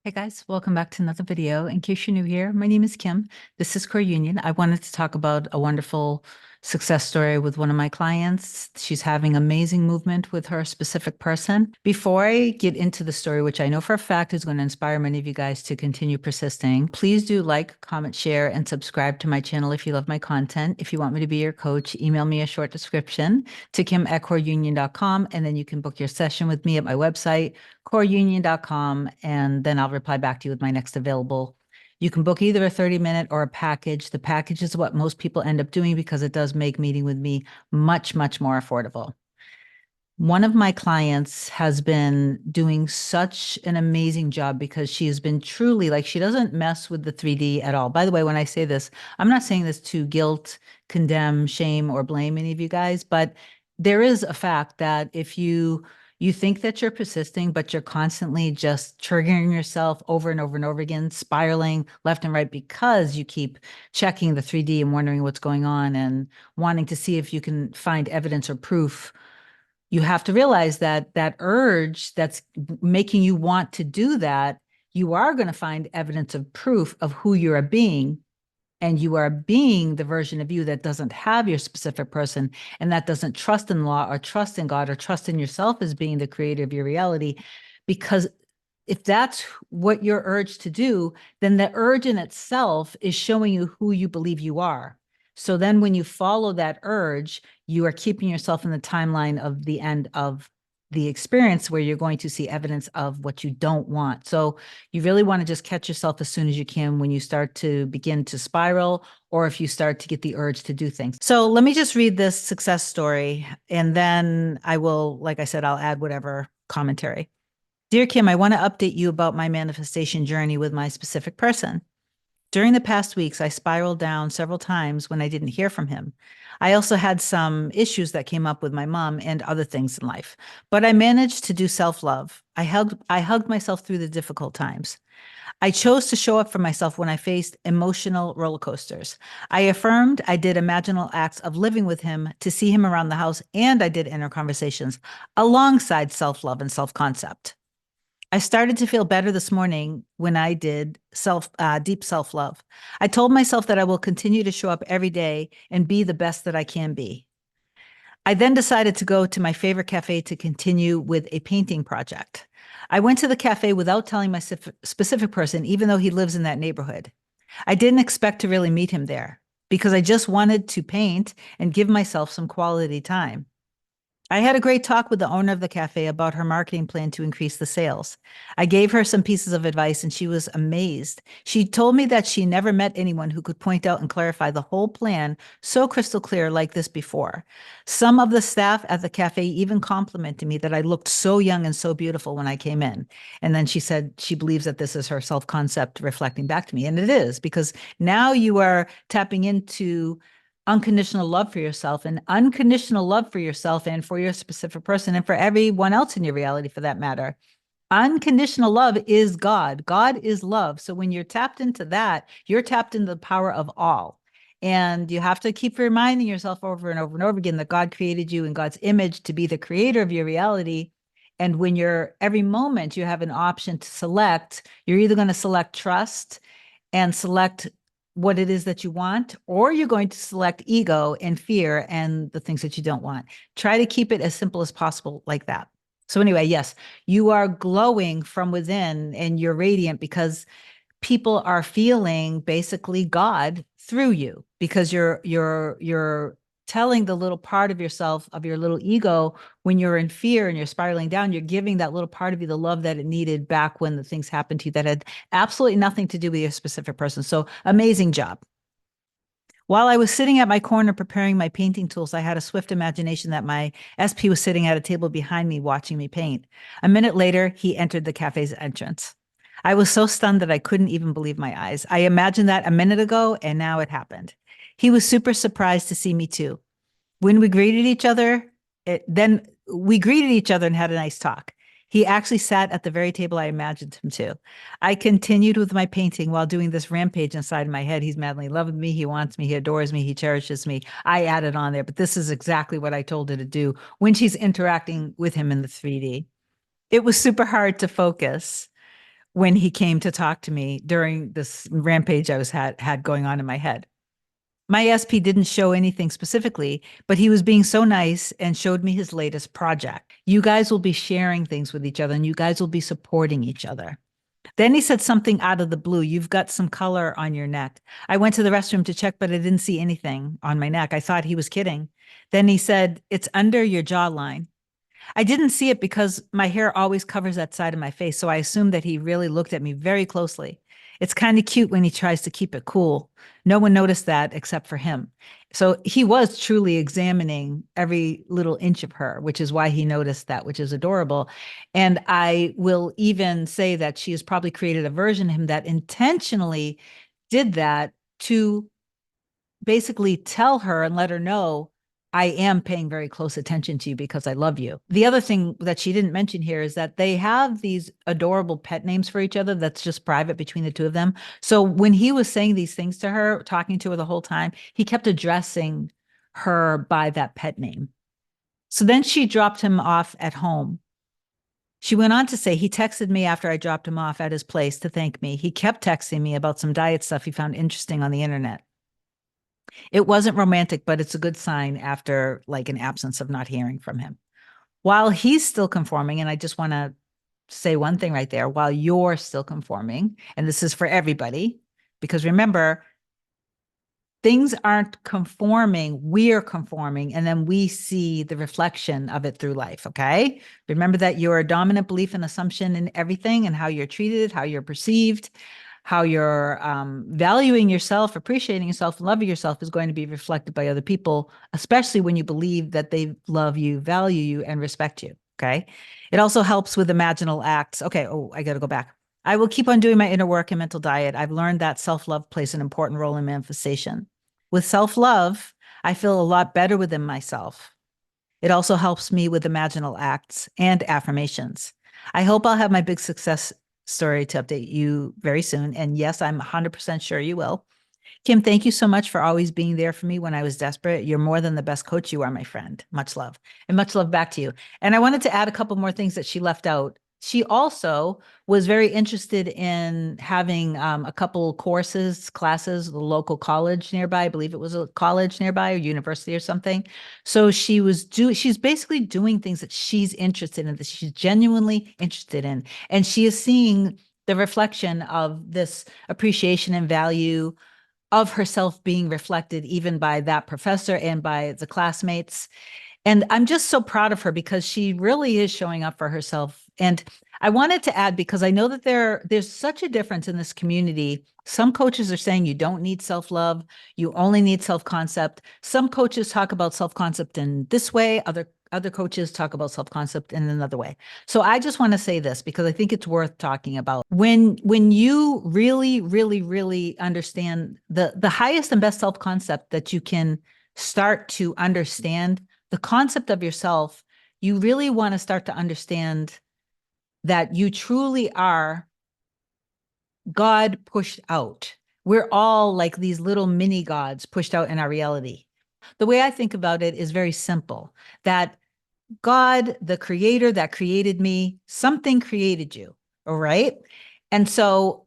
Hey guys, welcome back to another video. In case you're new here, my name is Kim. This is Core Union. I wanted to talk about a wonderful success story with one of my clients. She's having amazing movement with her specific person. Before I get into the story, which I know for a fact is going to inspire many of you guys to continue persisting, please do like, comment, share, and subscribe to my channel if you love my content. If you want me to be your coach, email me a short description to kim@coreunion.com, and then you can book your session with me at my website, coreunion.com, and then I'll reply back to you with my next available. You can book either a 30-minute or a package. The package is what most people end up doing because it does make meeting with me much, much more affordable. One of my clients has been doing such an amazing job because she has been truly like, she doesn't mess with the 3D at all. By the way, when I say this, I'm not saying this to guilt, condemn, shame, or blame any of you guys, but there is a fact that if you think that you're persisting, but you're constantly just triggering yourself over and over and over again, spiraling left and right because you keep checking the 3D and wondering what's going on and wanting to see if you can find evidence or proof. You have to realize that that urge that's making you want to do that, you are going to find evidence of proof of who you're being, and you are being the version of you that doesn't have your specific person and that doesn't trust in law or trust in God or trust in yourself as being the creator of your reality. Because if that's what you're urged to do, then the urge in itself is showing you who you believe you are. So then when you follow that urge, you are keeping yourself in the timeline of the end of the experience where you're going to see evidence of what you don't want. So you really want to just catch yourself as soon as you can when you start to begin to spiral, or if you start to get the urge to do things. So let me just read this success story, and then I will, like I said, I'll add whatever commentary. Dear Kim, I want to update you about my manifestation journey with my specific person. During the past weeks, I spiraled down several times when I didn't hear from him. I also had some issues that came up with my mom and other things in life, but I managed to do self-love. I hugged myself through the difficult times. I chose to show up for myself when I faced emotional roller coasters. I affirmed I did imaginal acts of living with him to see him around the house, and I did inner conversations alongside self-love and self-concept. I started to feel better this morning when I did deep self-love. I told myself that I will continue to show up every day and be the best that I can be. I then decided to go to my favorite cafe to continue with a painting project. I went to the cafe without telling my specific person, even though he lives in that neighborhood. I didn't expect to really meet him there because I just wanted to paint and give myself some quality time. I had a great talk with the owner of the cafe about her marketing plan to increase the sales. I gave her some pieces of advice and she was amazed. She told me that she never met anyone who could point out and clarify the whole plan so crystal clear like this before. Some of the staff at the cafe even complimented me that I looked so young and so beautiful when I came in. And then she said she believes that this is her self-concept reflecting back to me. And it is, because now you are tapping into unconditional love for yourself, and unconditional love for yourself and for your specific person and for everyone else in your reality for that matter. Unconditional love is God. God is love. So when you're tapped into that, you're tapped into the power of all. And you have to keep reminding yourself over and over and over again that God created you in God's image to be the creator of your reality. And when you're every moment, you have an option to select, you're either going to select trust and select what it is that you want, or you're going to select ego and fear and the things that you don't want. Try to keep it as simple as possible like that. So anyway, yes, you are glowing from within and you're radiant because people are feeling basically God through you, because you're telling the little part of yourself, of your little ego, when you're in fear and you're spiraling down, you're giving that little part of you the love that it needed back when the things happened to you that had absolutely nothing to do with your specific person. So amazing job. While I was sitting at my corner preparing my painting tools, I had a swift imagination that my SP was sitting at a table behind me watching me paint. A minute later, he entered the cafe's entrance. I was so stunned that I couldn't even believe my eyes. I imagined that a minute ago, and now it happened. He was super surprised to see me too. When we greeted each other, then we greeted each other and had a nice talk. He actually sat at the very table I imagined him to. I continued with my painting while doing this rampage inside my head. He's madly in love with me. He wants me. He adores me. He cherishes me. I added on there, but this is exactly what I told her to do when she's interacting with him in the 3D. It was super hard to focus when he came to talk to me during this rampage I was had going on in my head. My SP didn't show anything specifically, but he was being so nice and showed me his latest project. You guys will be sharing things with each other and you guys will be supporting each other. Then he said something out of the blue. You've got some color on your neck. I went to the restroom to check, but I didn't see anything on my neck. I thought he was kidding. Then he said, it's under your jawline. I didn't see it because my hair always covers that side of my face. So I assumed that he really looked at me very closely. It's kind of cute when he tries to keep it cool. No one noticed that except for him. So he was truly examining every little inch of her, which is why he noticed that, which is adorable. And I will even say that she has probably created a version of him that intentionally did that to basically tell her and let her know I am paying very close attention to you because I love you. The other thing that she didn't mention here is that they have these adorable pet names for each other that's just private between the two of them. So when he was saying these things to her, talking to her the whole time, he kept addressing her by that pet name. So then she dropped him off at home. She went on to say he texted me after I dropped him off at his place to thank me. He kept texting me about some diet stuff he found interesting on the internet. It wasn't romantic, but it's a good sign after like an absence of not hearing from him. While he's still conforming, and I just want to say one thing right there, while you're still conforming, and this is for everybody, because remember, things aren't conforming, we're conforming, and then we see the reflection of it through life, okay? Remember that your dominant belief and assumption in everything and how you're treated, how you're perceived, how you're valuing yourself, appreciating yourself, loving yourself is going to be reflected by other people, especially when you believe that they love you, value you, and respect you, okay? It also helps with imaginal acts. Okay, oh, I got to go back. I will keep on doing my inner work and mental diet. I've learned that self-love plays an important role in manifestation. With self-love, I feel a lot better within myself. It also helps me with imaginal acts and affirmations. I hope I'll have my big success story to update you very soon. And yes, I'm 100% sure you will. Kim, thank you so much for always being there for me when I was desperate. You're more than the best coach you are, my friend. Much love. And much love back to you. And I wanted to add a couple more things that she left out. She also was very interested in having a couple courses, classes, the local college nearby. I believe it was a college nearby or university or something. So she's basically doing things that she's interested in, that she's genuinely interested in. And she is seeing the reflection of this appreciation and value of herself being reflected even by that professor and by the classmates. And I'm just so proud of her because she really is showing up for herself. And I wanted to add, because I know that there's such a difference in this community. Some coaches are saying you don't need self-love, you only need self-concept. Some coaches talk about self-concept in this way, other coaches talk about self-concept in another way. So I just want to say this because I think it's worth talking about. When you really, really, really understand the highest and best self-concept that you can start to understand, the concept of yourself, you really want to start to understand that you truly are God pushed out. We're all like these little mini gods pushed out in our reality. The way I think about it is very simple, that God, the creator that created me, something created you, all right? And so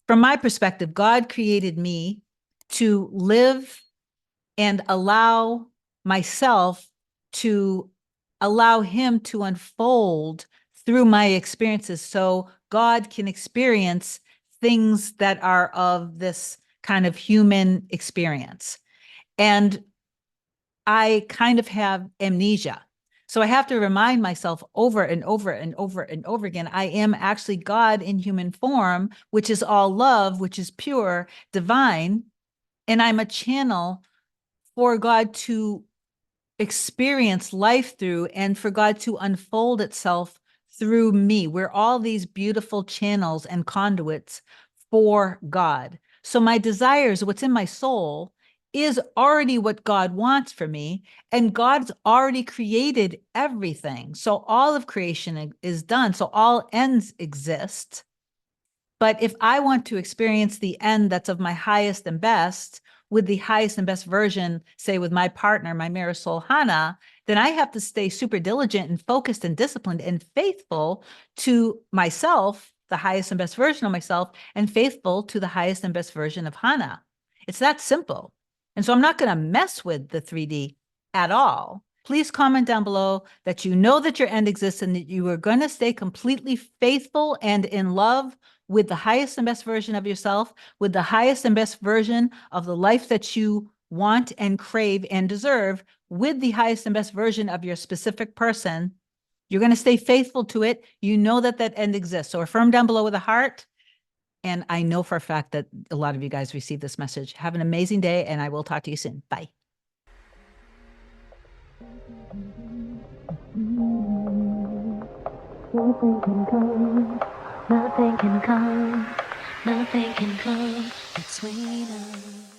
from my perspective, God created me to live and allow myself to allow him to unfold through my experiences so God can experience things that are of this kind of human experience. And I kind of have amnesia. So I have to remind myself over and over and over and over again, I am actually God in human form, which is all love, which is pure, divine. And I'm a channel for God to experience life through and for God to unfold itself through me. We're all these beautiful channels and conduits for God. So my desires, what's in my soul, is already what God wants for me, and God's already created everything. So all of creation is done. So all ends exist. But if I want to experience the end that's of my highest and best, with the highest and best version, say with my partner, my Marisol Hannah, then I have to stay super diligent and focused and disciplined and faithful to myself the highest and best version of myself and faithful to the highest and best version of Hannah. It's that simple. And so I'm not going to mess with the 3D at all. Please comment down below that you know that your end exists and that you are going to stay completely faithful and in love with the highest and best version of yourself, with the highest and best version of the life that you want and crave and deserve, with the highest and best version of your specific person. You're going to stay faithful to it. You know that that end exists. So affirm down below with a heart. And I know for a fact that a lot of you guys received this message. Have an amazing day, and I will talk to you soon. Bye. Nothing can come, nothing can come, nothing can come between us.